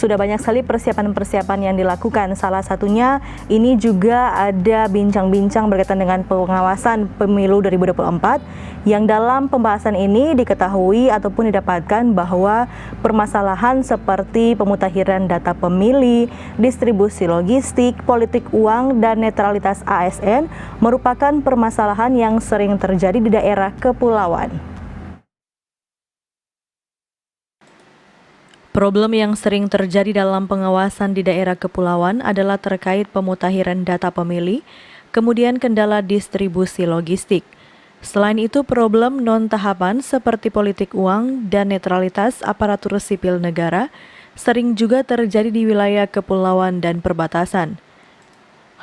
sudah banyak sekali persiapan-persiapan yang dilakukan. Salah satunya ini juga ada bincang-bincang berkaitan dengan pengawasan pemilu 2024 yang dalam pembahasan ini diketahui ataupun didapatkan bahwa permasalahan seperti pemutakhiran data pemilih, distribusi logistik, politik uang, dan netralitas ASN merupakan permasalahan yang sering terjadi di daerah kepulauan. Problem yang sering terjadi dalam pengawasan di daerah kepulauan adalah terkait pemutakhiran data pemilih, kemudian kendala distribusi logistik. Selain itu, problem non-tahapan seperti politik uang dan netralitas aparatur sipil negara sering juga terjadi di wilayah kepulauan dan perbatasan.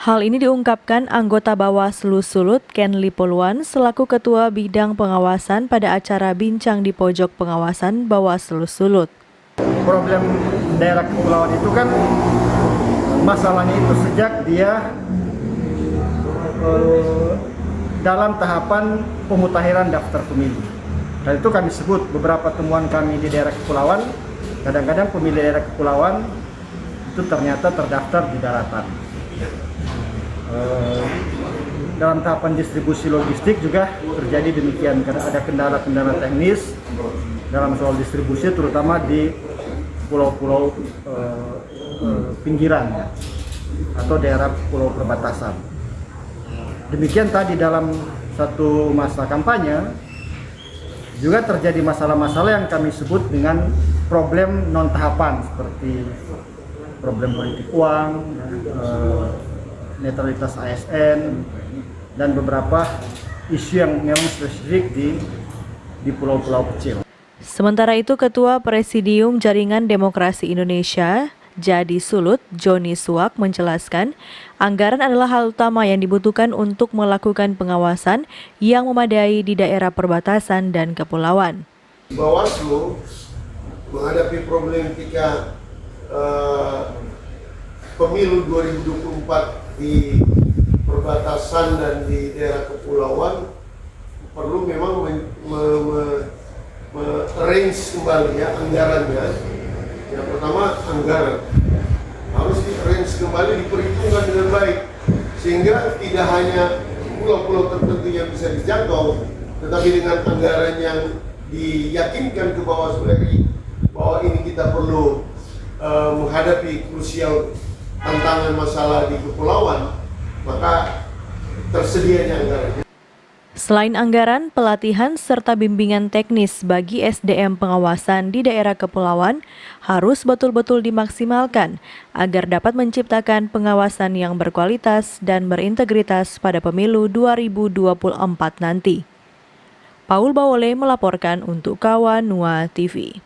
Hal ini diungkapkan anggota Bawaslu Sulut Kenli Poluan selaku Ketua Bidang Pengawasan pada acara Bincang di Pojok Pengawasan Bawaslu Sulut. Problem daerah kepulauan itu kan masalahnya itu sejak dia dalam tahapan pemutakhiran daftar pemilih. Dan itu kami sebut beberapa temuan kami di daerah kepulauan, kadang-kadang pemilih daerah kepulauan itu ternyata terdaftar di daratan. Dalam tahapan distribusi logistik juga terjadi demikian, karena ada kendala-kendala teknis dalam soal distribusi, terutama di pulau-pulau pinggiran ya, atau daerah pulau perbatasan. Demikian tadi dalam satu masa kampanye juga terjadi masalah-masalah yang kami sebut dengan problem non tahapan seperti problem politik uang, netralitas ASN, dan beberapa isu yang memang spesifik di pulau-pulau kecil. Sementara itu, Ketua Presidium Jaringan Demokrasi Indonesia, Jadi Sulut, Joni Suwak menjelaskan, anggaran adalah hal utama yang dibutuhkan untuk melakukan pengawasan yang memadai di daerah perbatasan dan kepulauan. Bawaslu menghadapi problematika pemilu 2024 di perbatasan dan di daerah kepulauan perlu memang arrange kembali ya anggarannya. Yang pertama, anggaran harus di-arrange kembali, diperhitungkan dengan baik sehingga tidak hanya pulau-pulau tertentu yang bisa dijangkau, tetapi dengan anggaran yang diyakinkan ke Bawaslu RI bahwa ini kita perlu menghadapi krusial tantangan masalah di kepulauan, maka tersedianya anggaran. Selain anggaran, pelatihan serta bimbingan teknis bagi SDM pengawasan di daerah kepulauan harus betul-betul dimaksimalkan agar dapat menciptakan pengawasan yang berkualitas dan berintegritas pada pemilu 2024 nanti. Paul Bawole melaporkan untuk Kawan Nua TV.